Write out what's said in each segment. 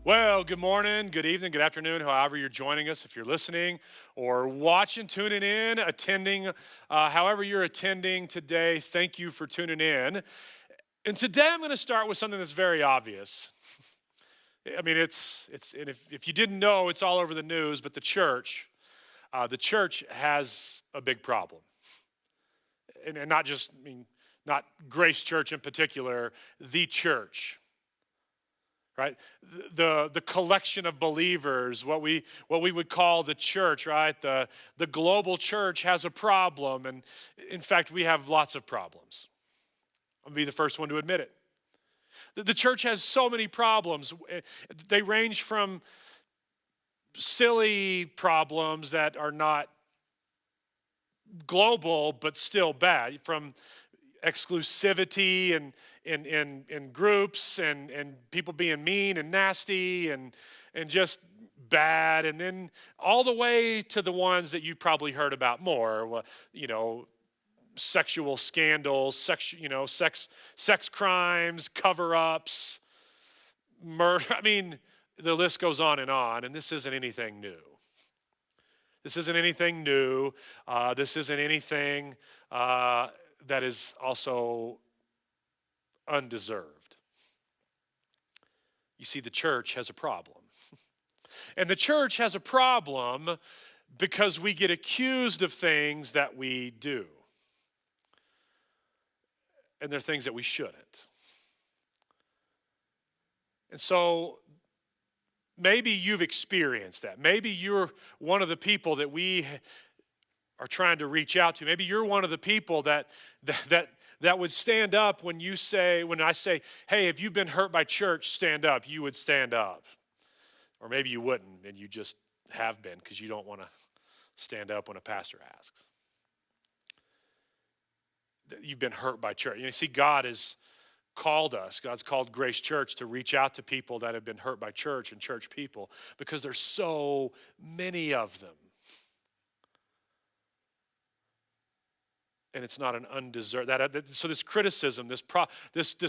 Well, good morning, good evening, good afternoon, however you're joining us, if you're listening or watching, tuning in, attending, however you're attending today, thank you for tuning in. And today I'm going to start with something that's very obvious. I mean, and if you didn't know, it's all over the news, but the church has a big problem. And not just, not Grace Church in particular, the church. Right, the collection of believers, what we would call the church, right? The global church has a problem, and in fact, we have lots of problems. I'll be the first one to admit it. The church has so many problems. They range from silly problems that are not global but still bad, from exclusivity and groups and people being mean and nasty and just bad, and then all the way to the ones that you've probably heard about more, sexual scandals, sex crimes, cover-ups, murder. I mean, the list goes on, and this isn't anything new. This isn't anything new. This isn't anything that is also undeserved. You see, the church has a problem. And the church has a problem because we get accused of things that we do. And they're things that we shouldn't. And so maybe you've experienced that. Maybe you're one of the people that we are trying to reach out to. Maybe you're one of the people that would stand up when I say, hey, if you've been hurt by church, stand up. You would stand up. Or maybe you wouldn't, and you just have been because you don't want to stand up when a pastor asks. You've been hurt by church. You see, God has called us. God's called Grace Church to reach out to people that have been hurt by church and church people because there's so many of them. And it's not an undeserved. So this criticism, this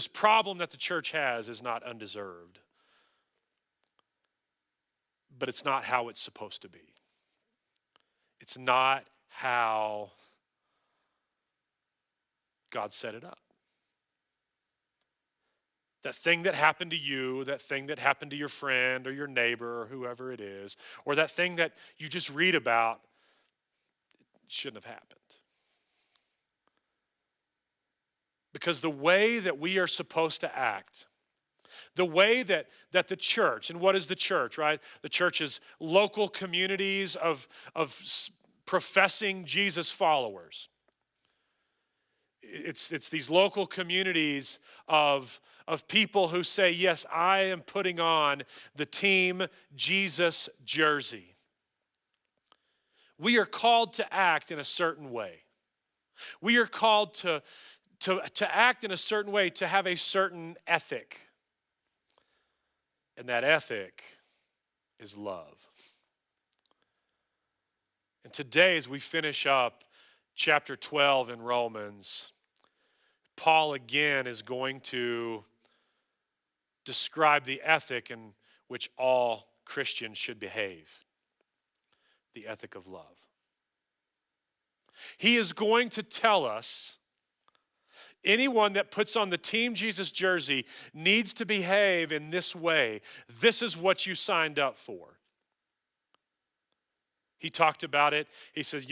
problem that the church has is not undeserved. But it's not how it's supposed to be. It's not how God set it up. That thing that happened to you, that thing that happened to your friend or your neighbor or whoever it is, or that thing that you just read about, it shouldn't have happened. Because the way that we are supposed to act, the way that the church, and what is the church, right? The church is local communities of professing Jesus followers. It's these local communities of people who say, yes, I am putting on the Team Jesus jersey. We are called to act in a certain way. We are called to act in a certain way, to have a certain ethic. And that ethic is love. And today, as we finish up chapter 12 in Romans, Paul again is going to describe the ethic in which all Christians should behave. The ethic of love. He is going to tell us anyone that puts on the Team Jesus jersey needs to behave in this way. This is what you signed up for. He talked about it. He says,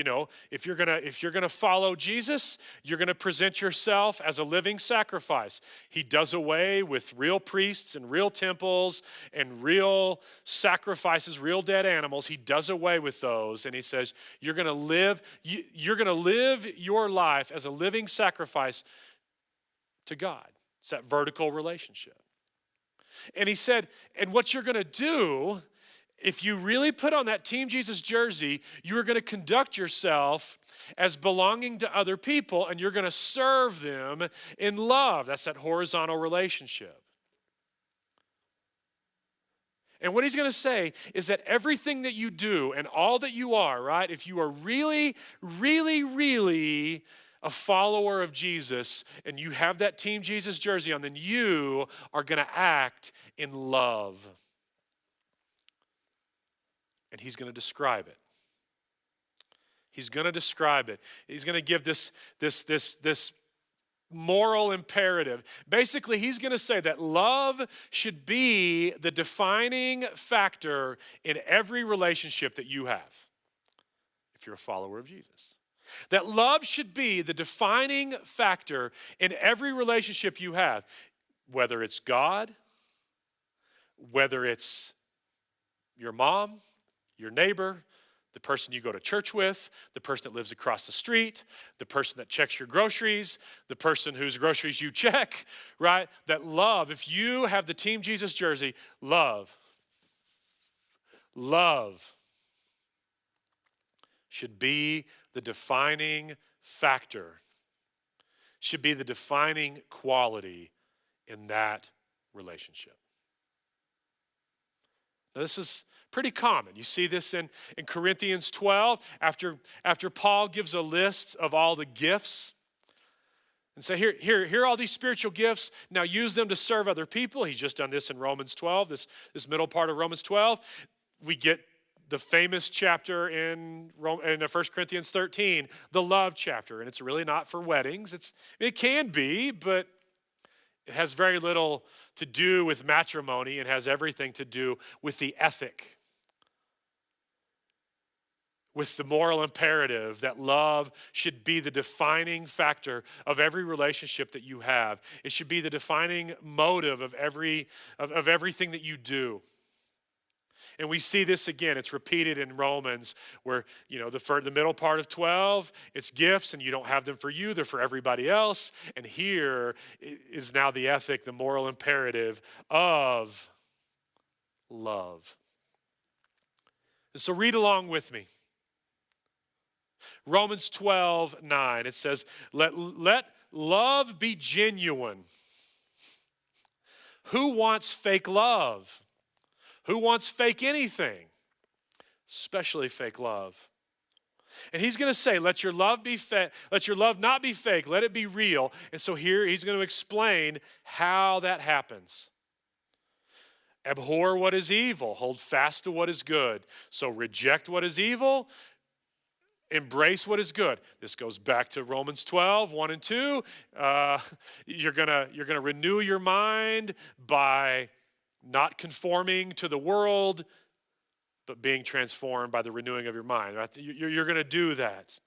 if you're gonna follow Jesus, you're gonna present yourself as a living sacrifice. He does away with real priests and real temples and real sacrifices, real dead animals. He does away with those, and he says, you're gonna live your life as a living sacrifice to God. It's that vertical relationship. And he said, and what you're gonna do, if you really put on that Team Jesus jersey, you are going to conduct yourself as belonging to other people, and you're going to serve them in love. That's that horizontal relationship. And what he's going to say is that everything that you do and all that you are, right, if you are really, really, really a follower of Jesus and you have that Team Jesus jersey on, then you are going to act in love. and he's going to describe it. He's going to describe it. He's going to give this moral imperative. Basically, he's going to say that love should be the defining factor in every relationship that you have, if you're a follower of Jesus. That love should be the defining factor in every relationship you have, whether it's God, whether it's your mom, your neighbor, the person you go to church with, the person that lives across the street, the person that checks your groceries, the person whose groceries you check, right? That love, if you have the Team Jesus jersey, love should be the defining factor, should be the defining quality in that relationship. Now, this is pretty common. You see this in Corinthians 12, after Paul gives a list of all the gifts. And say, here are all these spiritual gifts. Now use them to serve other people. He's just done this in Romans 12, this middle part of Romans 12. We get the famous chapter in 1 Corinthians 13, the love chapter. And it's really not for weddings. It can be, but it has very little to do with matrimony. It has everything to do with the ethic, with the moral imperative that love should be the defining factor of every relationship that you have. It should be the defining motive of everything that you do. And we see this again. It's repeated in Romans where, the middle part of 12, it's gifts and you don't have them for you. They're for everybody else. And here is now the ethic, the moral imperative of love. And so read along with me. Romans 12:9, it says, let love be genuine. Who wants fake love? Who wants fake anything? Especially fake love. And he's going to say, let your love not be fake, let it be real. And so here he's going to explain how that happens. Abhor what is evil, hold fast to what is good. So reject what is evil, embrace what is good. This goes back to Romans 12, 1 and 2. You're gonna renew your mind by not conforming to the world, but being transformed by the renewing of your mind. Right? You're going to do that.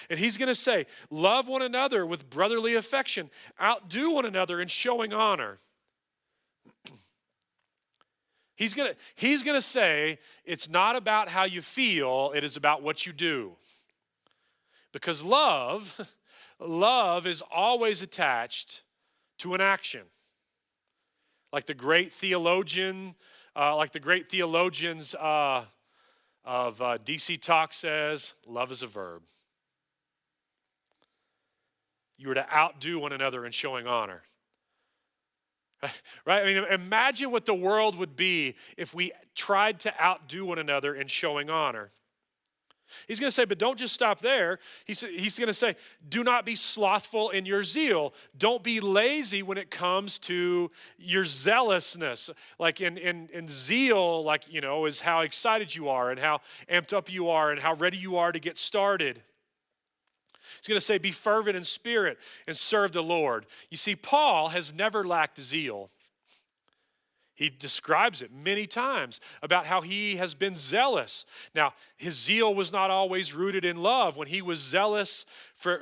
And he's going to say, love one another with brotherly affection. Outdo one another in showing honor. He's going to say, it's not about how you feel, it is about what you do. Because love is always attached to an action. Like the great theologians of DC Talk says, love is a verb. You are to outdo one another in showing honor. Right? I mean, imagine what the world would be if we tried to outdo one another in showing honor. He's going to say, but don't just stop there. He's going to say, do not be slothful in your zeal. Don't be lazy when it comes to your zealousness. Like in zeal, is how excited you are and how amped up you are and how ready you are to get started. He's going to say, be fervent in spirit and serve the Lord. You see, Paul has never lacked zeal. He describes it many times about how he has been zealous. Now, his zeal was not always rooted in love. When he was zealous for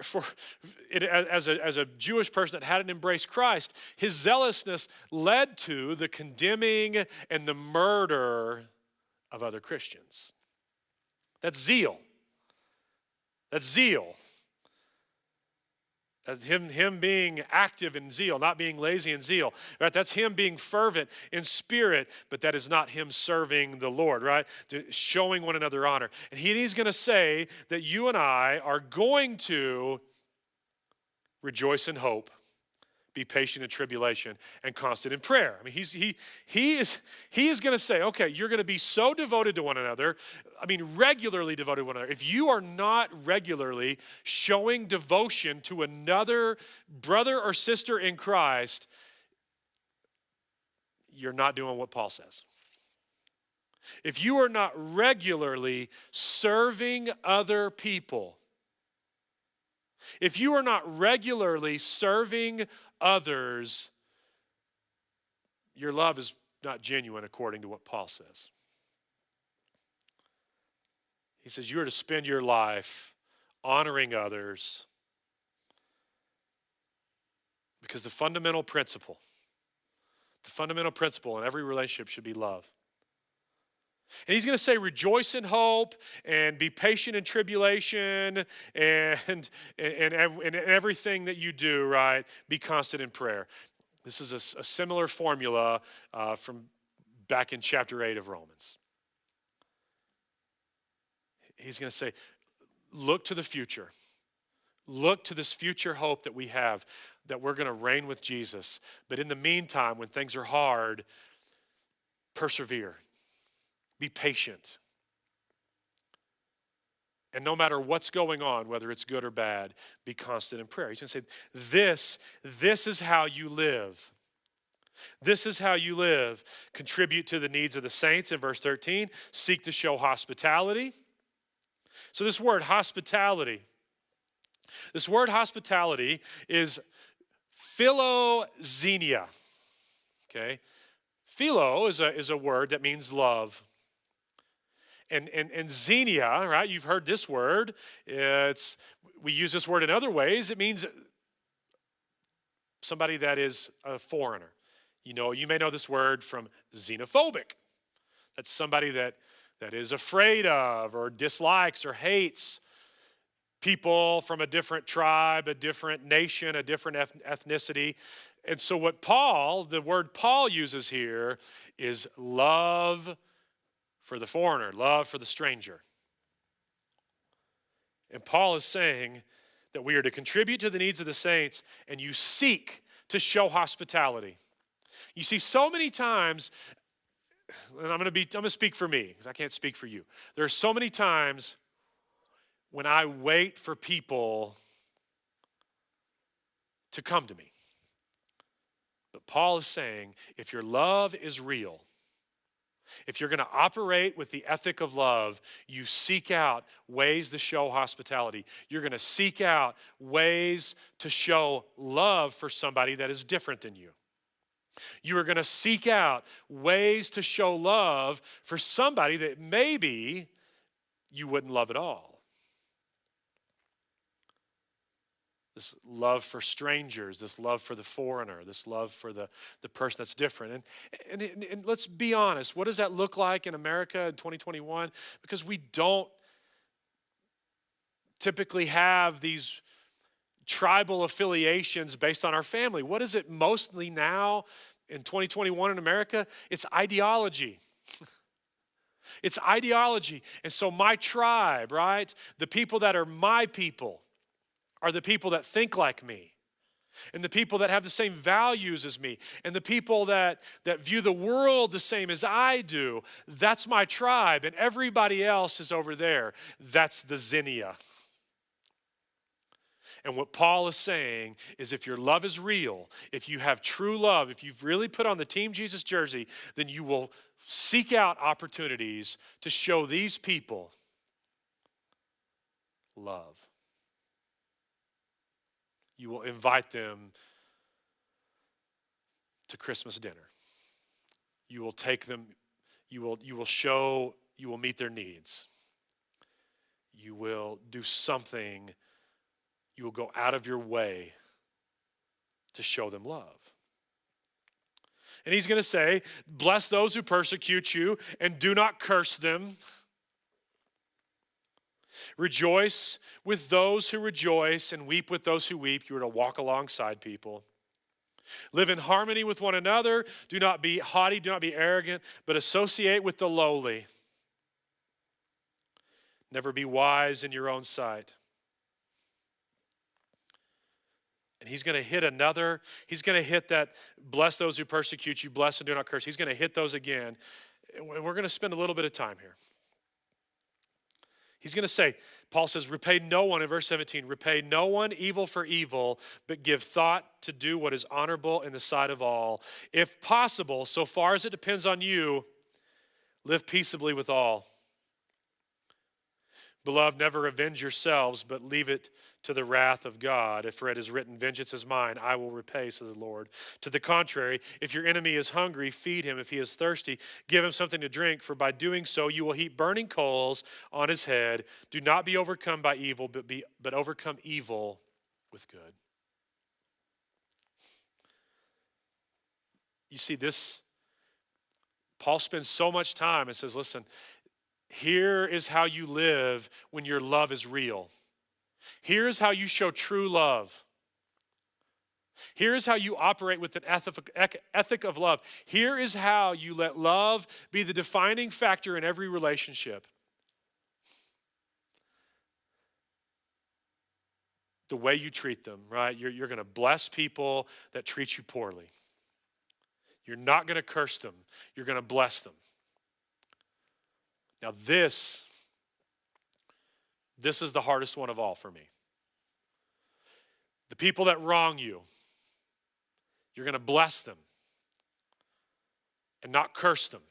it, as a Jewish person that hadn't embraced Christ, his zealousness led to the condemning and the murder of other Christians. That's zeal. That's zeal. That's him being active in zeal, not being lazy in zeal. Right? That's him being fervent in spirit, but that is not him serving the Lord, right? Showing one another honor. And he's going to say that you and I are going to rejoice in hope, be patient in tribulation, and constant in prayer. I mean, he is going to say, okay, you're going to be so devoted to one another. I mean, regularly devoted to one another. If you are not regularly showing devotion to another brother or sister in Christ, you're not doing what Paul says. if you are not regularly serving other people, if you are not regularly serving others, your love is not genuine according to what Paul says. He says you are to spend your life honoring others because the fundamental principle in every relationship should be love. And he's going to say, rejoice in hope and be patient in tribulation and everything that you do, right? Be constant in prayer. This is a similar formula from back in chapter 8 of Romans. He's going to say, look to the future. Look to this future hope that we have, that we're going to reign with Jesus. But in the meantime, when things are hard, persevere. Be patient. And no matter what's going on, whether it's good or bad, be constant in prayer. He's going to say, this is how you live. This is how you live. Contribute to the needs of the saints in verse 13. Seek to show hospitality. So this word hospitality is philoxenia. Okay? Philo is a word that means love. And xenia, right? You've heard this word. We use this word in other ways. It means somebody that is a foreigner. You may know this word from xenophobic. That's somebody that is afraid of or dislikes or hates people from a different tribe, a different nation, a different ethnicity. And so the word Paul uses here is love for the foreigner, love for the stranger. And Paul is saying that we are to contribute to the needs of the saints, and you seek to show hospitality. You see, so many times, and I'm going to speak for me, because I can't speak for you. There are so many times when I wait for people to come to me. But Paul is saying, if your love is real, if you're going to operate with the ethic of love, you seek out ways to show hospitality. You're going to seek out ways to show love for somebody that is different than you. You are going to seek out ways to show love for somebody that maybe you wouldn't love at all. This love for strangers, this love for the foreigner, this love for the person that's different. And let's be honest, what does that look like in America in 2021? Because we don't typically have these tribal affiliations based on our family. What is it mostly now in 2021 in America? It's ideology. It's ideology. And so my tribe, right? The people that are my people are the people that think like me, and the people that have the same values as me, and the people that view the world the same as I do. That's my tribe, and everybody else is over there. That's the xenia. And what Paul is saying is, if your love is real, if you have true love, if you've really put on the Team Jesus jersey, then you will seek out opportunities to show these people love. You will invite them to Christmas dinner. You will take them, you will meet their needs. You will do something, you will go out of your way to show them love. And he's going to say, bless those who persecute you and do not curse them. Rejoice with those who rejoice and weep with those who weep. You are to walk alongside people. Live in harmony with one another. Do not be haughty, do not be arrogant, but associate with the lowly. Never be wise in your own sight. And he's going to hit that, bless those who persecute you, bless and do not curse. He's going to hit those again. And we're going to spend a little bit of time here. He's going to say, Paul says, repay no one, in verse 17, repay no one evil for evil, but give thought to do what is honorable in the sight of all. If possible, so far as it depends on you, Live peaceably with all. Beloved, never avenge yourselves, but leave it to the wrath of God. For it is written, vengeance is mine, I will repay, says the Lord. To the contrary, if your enemy is hungry, feed him. If he is thirsty, give him something to drink, for by doing so you will heap burning coals on his head. Do not be overcome by evil, but overcome evil with good. You see, Paul spends so much time and says, listen, here is how you live when your love is real. Here's how you show true love. Here's how you operate with an ethic of love. Here is how you let love be the defining factor in every relationship. The way you treat them, right? You're going to bless people that treat you poorly. You're not going to curse them. You're going to bless them. Now this is the hardest one of all for me. The people that wrong you, you're going to bless them and not curse them.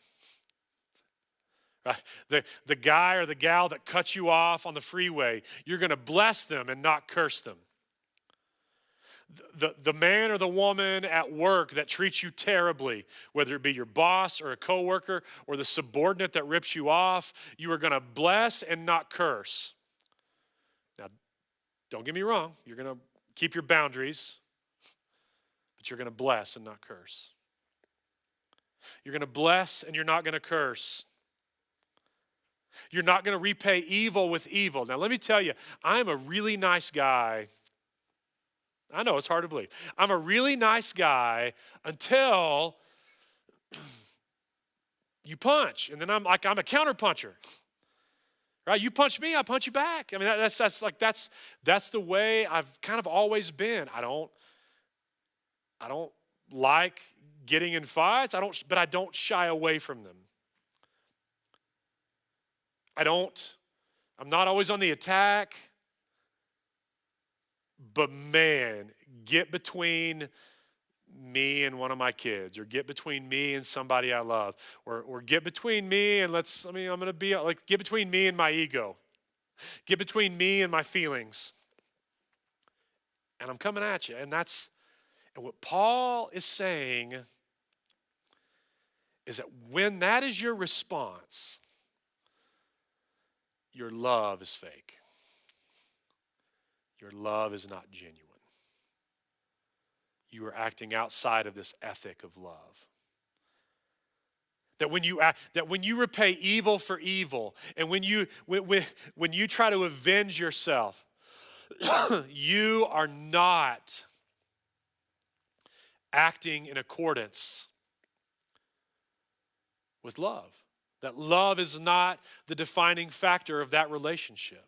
Right? The guy or the gal that cuts you off on the freeway, you're going to bless them and not curse them. The man or the woman at work that treats you terribly, whether it be your boss or a coworker or the subordinate that rips you off, you are going to bless and not curse. Now, don't get me wrong. You're going to keep your boundaries, but you're going to bless and not curse. You're going to bless and you're not going to curse. You're not going to repay evil with evil. Now, let me tell you, I'm a really nice guy. I know, it's hard to believe. I'm a really nice guy until you punch. And then I'm a counter puncher. Right? You punch me, I punch you back. I mean, that's the way I've kind of always been. I don't like getting in fights. But I don't shy away from them. I'm not always on the attack. But man, get between me and one of my kids, or get between me and somebody I love, or get between me and get between me and my ego. Get between me and my feelings. And I'm coming at you. And what Paul is saying is that when that is your response, your love is fake. Your love is not genuine. You are acting outside of this ethic of love. That when you repay evil for evil, and when you try to avenge yourself, you are not acting in accordance with love. That love is not the defining factor of that relationship.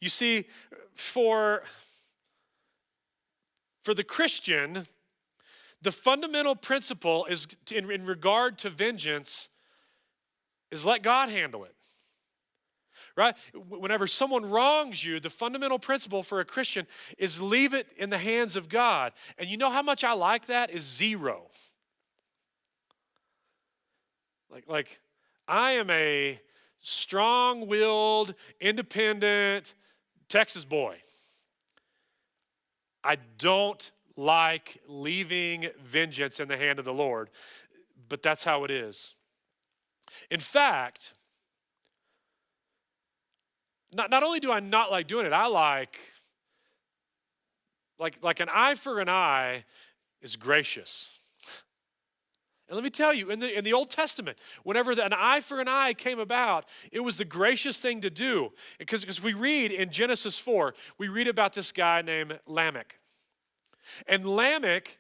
You see, for the Christian, the fundamental principle is in regard to vengeance is let God handle it. Right? Whenever someone wrongs you, the fundamental principle for a Christian is leave it in the hands of God. And you know how much I like that is 0. Like I am a strong-willed, independent Texas boy. I don't like leaving vengeance in the hand of the Lord, but that's how it is. In fact, not only do I not like doing it, I like an eye for an eye is gracious. And let me tell you, in the Old Testament, whenever an eye for an eye came about, it was the gracious thing to do. Because we read in Genesis 4, we read about this guy named Lamech. And Lamech,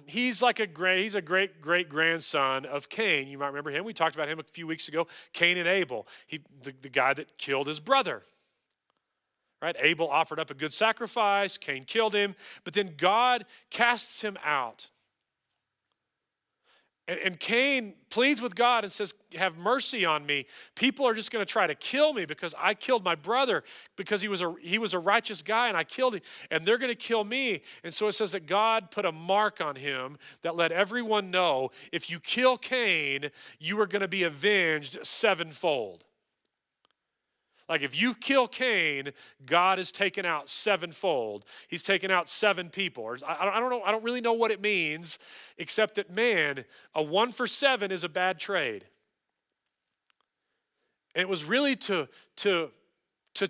he's a great-great-grandson of Cain. You might remember him. We talked about him a few weeks ago. Cain and Abel, the guy that killed his brother. Right? Abel offered up a good sacrifice. Cain killed him. But then God casts him out. And Cain pleads with God and says, have mercy on me. People are just going to try to kill me because I killed my brother because he was a righteous guy and I killed him. And they're going to kill me. And so it says that God put a mark on him that let everyone know if you kill Cain, you are going to be avenged sevenfold. Like if you kill Cain, God is taken out sevenfold. He's taken out 7 people. Or I don't know. I don't really know what it means, except that, man, a 1 for 7 is a bad trade. And it was really to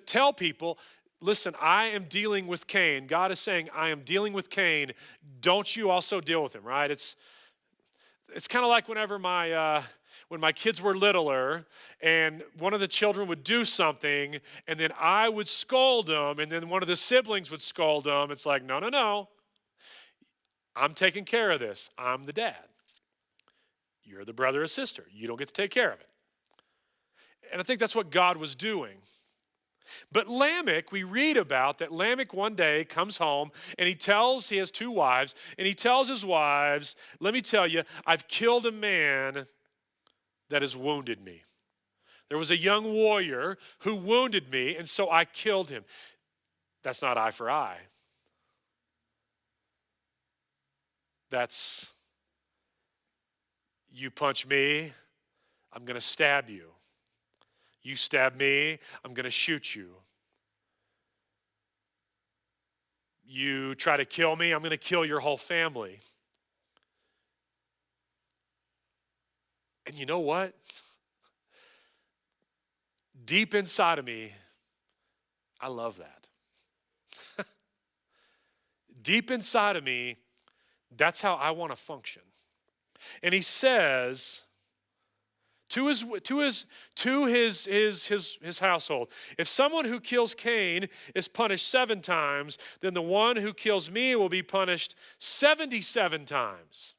tell people, listen, I am dealing with Cain. God is saying, I am dealing with Cain. Don't you also deal with him, right? It's kind of like whenever when my kids were littler and one of the children would do something and then I would scold them and then one of the siblings would scold them. It's like, no. I'm taking care of this. I'm the dad. You're the brother or sister. You don't get to take care of it. And I think that's what God was doing. But Lamech, we read about that Lamech one day comes home and he has 2 wives and he tells his wives, let me tell you, I've killed a man that has wounded me. There was a young warrior who wounded me, and so I killed him. That's not eye for eye. That's, you punch me, I'm going to stab you. You stab me, I'm going to shoot you. You try to kill me, I'm going to kill your whole family. And you know what? Deep inside of me, I love that. Deep inside of me, that's how I want to function. And he says to his household, if someone who kills Cain is punished 7 times, then the one who kills me will be punished 77 times.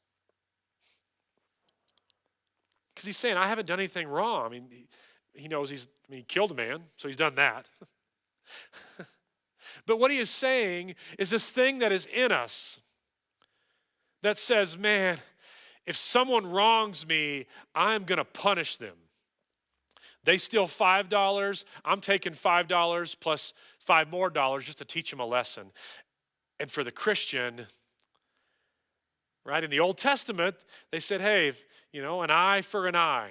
Because he's saying, I haven't done anything wrong. I mean, he knows he killed a man, so he's done that. But what he is saying is this thing that is in us that says, man, if someone wrongs me, I'm going to punish them. They steal $5, I'm taking $5 plus $5 more just to teach them a lesson. And for the Christian, right, in the Old Testament, they said, hey, an eye for an eye.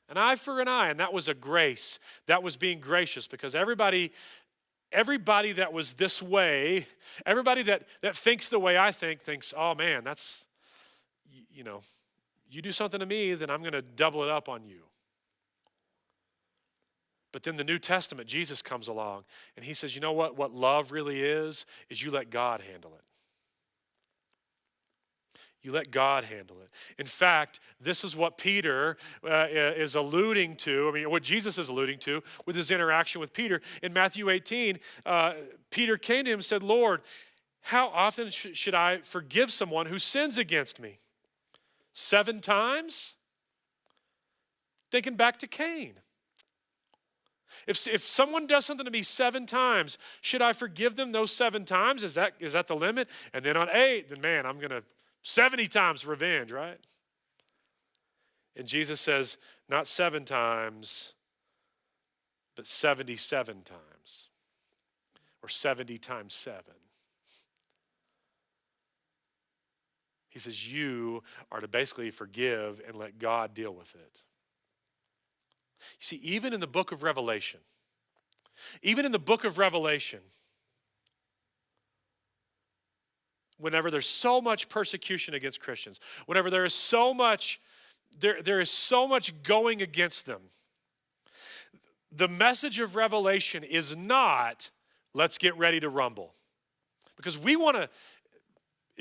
An eye for an eye, and that was a grace. That was being gracious because everybody that was this way, everybody that thinks the way I think thinks, oh man, that's, you do something to me, then I'm going to double it up on you. But then the New Testament, Jesus comes along and he says, you know what love really is you let God handle it. You let God handle it. In fact, this is what Peter is alluding to. I mean, what Jesus is alluding to with his interaction with Peter. In Matthew 18, Peter came to him and said, Lord, how often should I forgive someone who sins against me? 7 times? Thinking back to Cain. If someone does something to me 7 times, should I forgive them those 7 times? Is that the limit? And then on 8, then man, I'm going to 70 times revenge, right? And Jesus says, not 7 times, but 77 times. Or 70 times 7. He says, you are to basically forgive and let God deal with it. You see, even in the book of Revelation, whenever there's so much persecution against Christians, whenever there is so much going against them, the message of Revelation is not, let's get ready to rumble. Because we want to,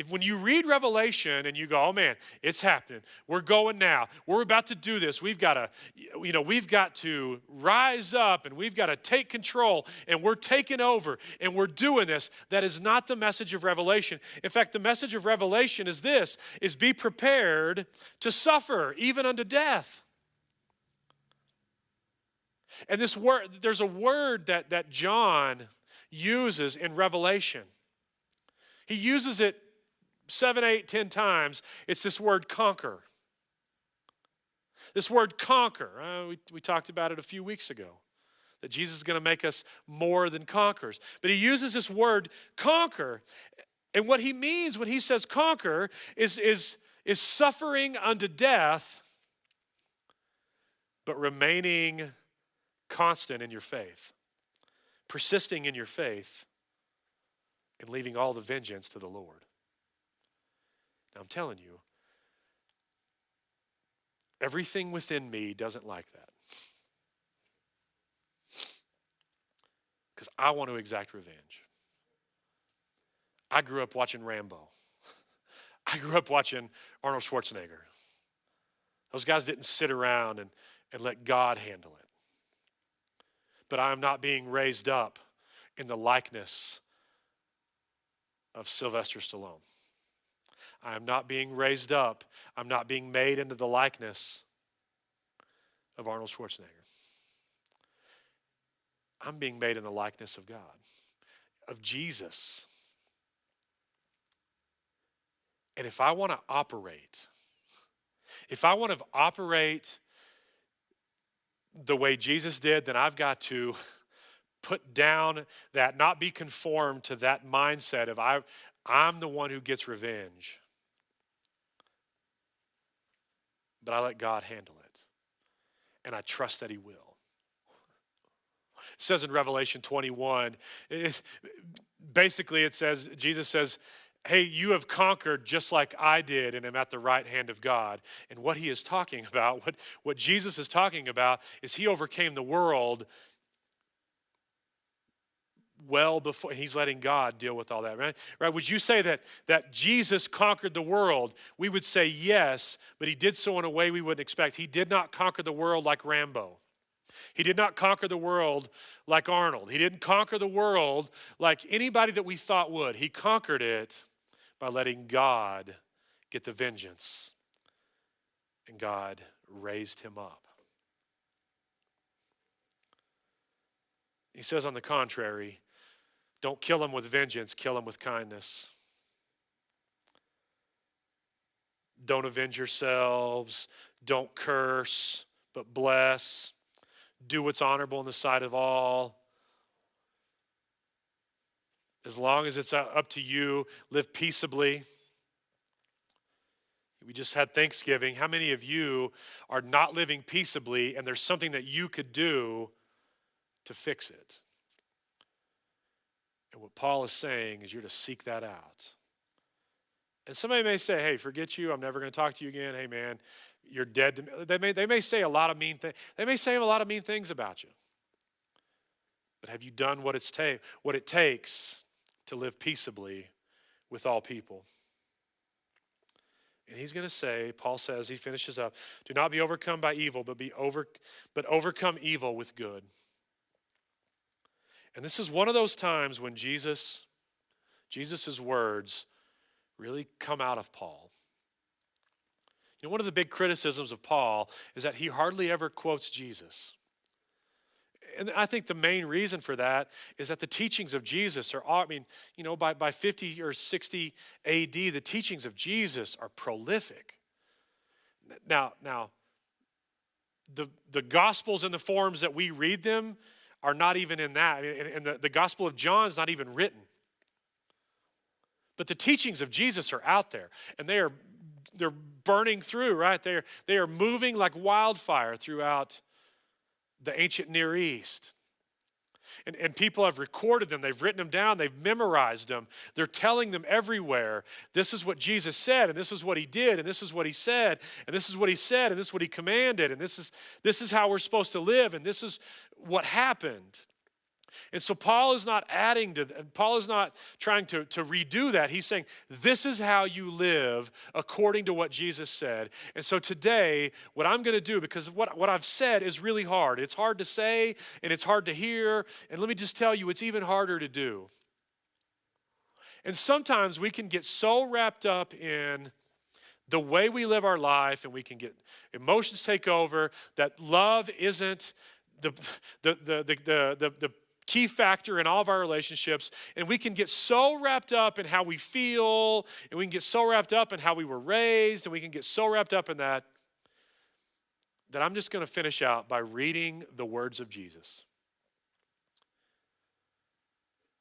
when you read Revelation and you go, oh man, it's happening. We're going now. We're about to do this. We've got to rise up and we've got to take control and we're taking over and we're doing this. That is not the message of Revelation. In fact, the message of Revelation is this, is be prepared to suffer even unto death. And this word, there's a word that John uses in Revelation. He uses it 7, 8, 10 times, it's this word conquer. This word conquer. We talked about it a few weeks ago, that Jesus is going to make us more than conquerors. But he uses this word conquer. And what he means when he says conquer is suffering unto death, but remaining constant in your faith, persisting in your faith, and leaving all the vengeance to the Lord. Now, I'm telling you, everything within me doesn't like that. Because I want to exact revenge. I grew up watching Rambo. I grew up watching Arnold Schwarzenegger. Those guys didn't sit around and let God handle it. But I am not being raised up in the likeness of Sylvester Stallone. I am not being raised up. I'm not being made into the likeness of Arnold Schwarzenegger. I'm being made in the likeness of God, of Jesus. And if I want to operate the way Jesus did, then I've got to put down that, not be conformed to that mindset of I'm the one who gets revenge. But I let God handle it. And I trust that he will. It says in Revelation 21, basically it says, Jesus says, hey, you have conquered just like I did and am at the right hand of God. And what he is talking about, what Jesus is talking about, is he overcame the world well before. He's letting God deal with all that, right? Would you say that Jesus conquered the world? We would say yes, but he did so in a way we wouldn't expect. He did not conquer the world like Rambo. He did not conquer the world like Arnold. He didn't conquer the world like anybody that we thought would. He conquered it by letting God get the vengeance. And God raised him up. He says, on the contrary, don't kill him with vengeance, kill him with kindness. Don't avenge yourselves. Don't curse, but bless. Do what's honorable in the sight of all. As long as it's up to you, live peaceably. We just had Thanksgiving. How many of you are not living peaceably and there's something that you could do to fix it? And what Paul is saying is you're to seek that out. And somebody may say, hey, forget you. I'm never going to talk to you again. Hey, man, you're dead to me. They may say a lot of mean things. They may say a lot of mean things about you. But have you done what it takes to live peaceably with all people? And he's going to say, Paul says, he finishes up, do not be overcome by evil, but overcome evil with good. And this is one of those times when Jesus' words really come out of Paul. You know, one of the big criticisms of Paul is that he hardly ever quotes Jesus. And I think the main reason for that is that the teachings of Jesus are, by 50 or 60 AD, the teachings of Jesus are prolific. Now, the Gospels in the forms that we read them are not even in that. And the Gospel of John is not even written. But the teachings of Jesus are out there, and they're burning through, right? They are moving like wildfire throughout the ancient Near East. And people have recorded them. They've written them down. They've memorized them. They're telling them everywhere. This is what Jesus said, and this is what he did, and this is what he said, and this is what he said, and this is what he commanded, and this is how we're supposed to live, and this is what happened. And so Paul is not trying to redo that. He's saying, this is how you live according to what Jesus said. And so today, what I'm going to do, because what I've said is really hard. It's hard to say, and it's hard to hear. And let me just tell you, it's even harder to do. And sometimes we can get so wrapped up in the way we live our life, and we can get emotions take over, that love isn't the key factor in all of our relationships, and we can get so wrapped up in how we feel, and we can get so wrapped up in how we were raised, and we can get so wrapped up in that I'm just going to finish out by reading the words of Jesus.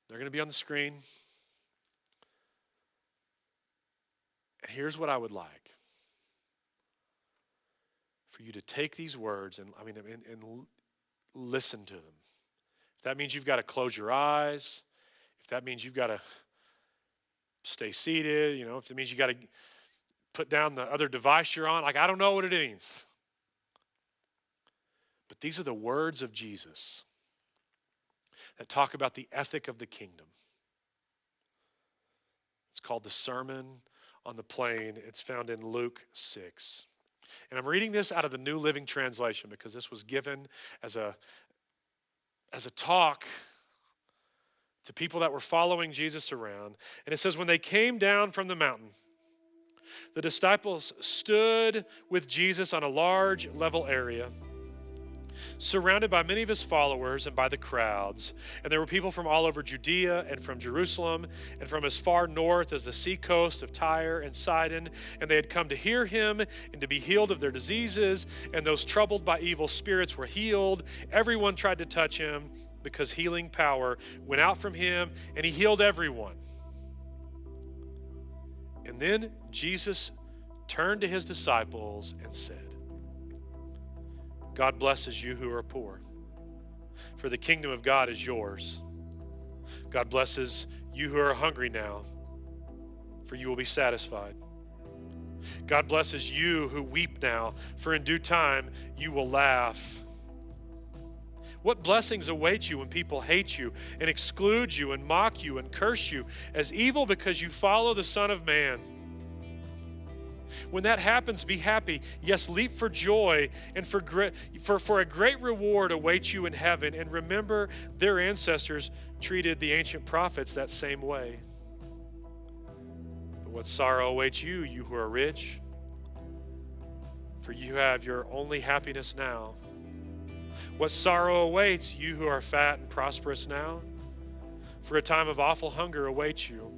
They're going to be on the screen. And here's what I would like. For you to take these words and listen to them. If that means you've got to close your eyes, if that means you've got to stay seated, if it means you got to put down the other device you're on, I don't know what it means. But these are the words of Jesus that talk about the ethic of the kingdom. It's called the Sermon on the Plain. It's found in Luke 6. And I'm reading this out of the New Living Translation because this was given as a talk to people that were following Jesus around. And it says, when they came down from the mountain, the disciples stood with Jesus on a large level area, surrounded by many of his followers and by the crowds. And there were people from all over Judea and from Jerusalem and from as far north as the sea coast of Tyre and Sidon. And they had come to hear him and to be healed of their diseases. And those troubled by evil spirits were healed. Everyone tried to touch him because healing power went out from him, and he healed everyone. And then Jesus turned to his disciples and said, God blesses you who are poor, for the kingdom of God is yours. God blesses you who are hungry now, for you will be satisfied. God blesses you who weep now, for in due time you will laugh. What blessings await you when people hate you and exclude you and mock you and curse you as evil because you follow the Son of Man? When that happens, be happy. Yes, leap for joy, and for a great reward awaits you in heaven. And remember, their ancestors treated the ancient prophets that same way. But what sorrow awaits you, you who are rich? For you have your only happiness now. What sorrow awaits you who are fat and prosperous now? For a time of awful hunger awaits you.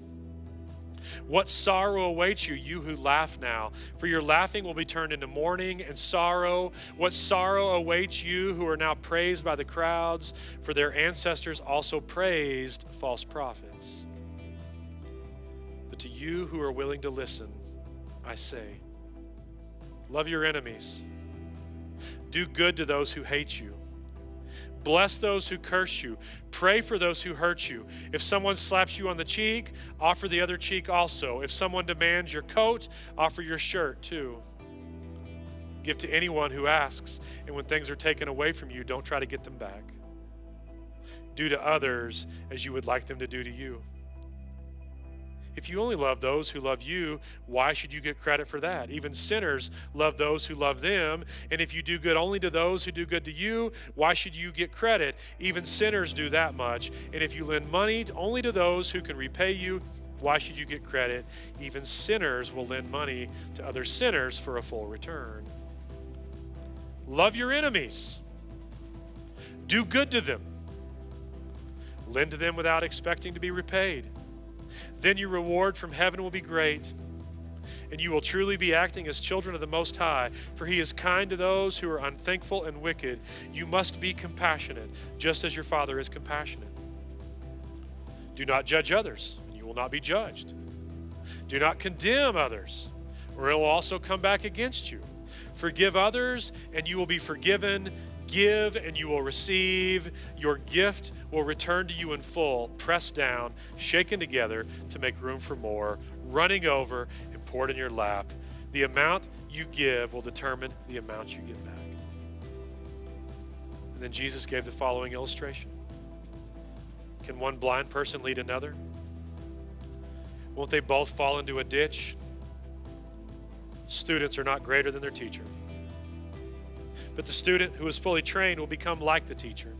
What sorrow awaits you, you who laugh now? For your laughing will be turned into mourning and sorrow. What sorrow awaits you who are now praised by the crowds? For their ancestors also praised false prophets. But to you who are willing to listen, I say, love your enemies. Do good to those who hate you. Bless those who curse you. Pray for those who hurt you. If someone slaps you on the cheek, offer the other cheek also. If someone demands your coat, offer your shirt too. Give to anyone who asks, and when things are taken away from you, don't try to get them back. Do to others as you would like them to do to you. If you only love those who love you, why should you get credit for that? Even sinners love those who love them. And if you do good only to those who do good to you, why should you get credit? Even sinners do that much. And if you lend money only to those who can repay you, why should you get credit? Even sinners will lend money to other sinners for a full return. Love your enemies. Do good to them. Lend to them without expecting to be repaid. Then your reward from heaven will be great, and you will truly be acting as children of the Most High, for he is kind to those who are unthankful and wicked. You must be compassionate, just as your Father is compassionate. Do not judge others, and you will not be judged. Do not condemn others, or it will also come back against you. Forgive others, and you will be forgiven. Give, and you will receive. Your gift will return to you in full, pressed down, shaken together to make room for more, running over and poured in your lap. The amount you give will determine the amount you get back. And then Jesus gave the following illustration. Can one blind person lead another? Won't they both fall into a ditch? Students are not greater than their teacher. But the student who is fully trained will become like the teacher.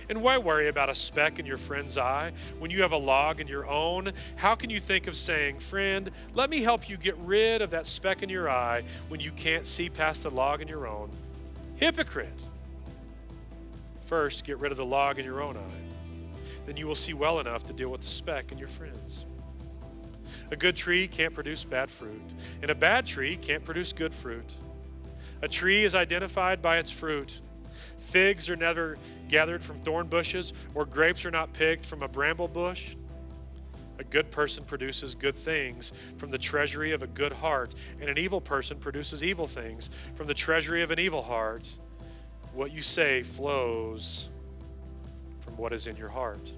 And why worry about a speck in your friend's eye when you have a log in your own? How can you think of saying, friend, let me help you get rid of that speck in your eye when you can't see past the log in your own? Hypocrite! First, get rid of the log in your own eye. Then you will see well enough to deal with the speck in your friends. A good tree can't produce bad fruit, and a bad tree can't produce good fruit. A tree is identified by its fruit. Figs are never gathered from thorn bushes, or grapes are not picked from a bramble bush. A good person produces good things from the treasury of a good heart, and an evil person produces evil things from the treasury of an evil heart. What you say flows from what is in your heart.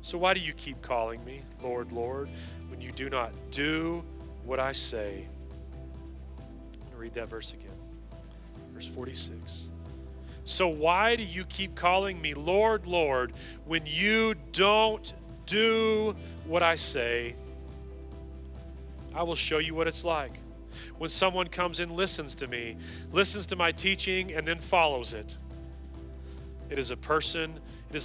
So why do you keep calling me, Lord, Lord, when you do not do what I say? I'm going to read that verse again. Verse 46. So why do you keep calling me, Lord, Lord, when you don't do what I say? I will show you what it's like when someone comes and listens to me, listens to my teaching, and then follows it. It is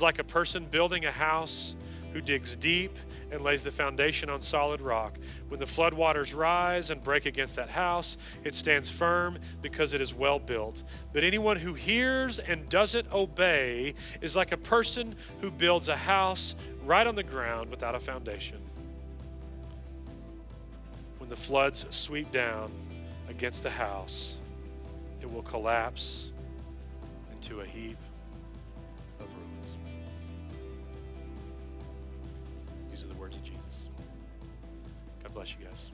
like a person building a house who digs deep and lays the foundation on solid rock. When the floodwaters rise and break against that house, it stands firm because it is well built. But anyone who hears and doesn't obey is like a person who builds a house right on the ground without a foundation. When the floods sweep down against the house, it will collapse into a heap of ruins. These are the words of Jesus. God bless you guys.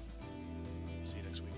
See you next week.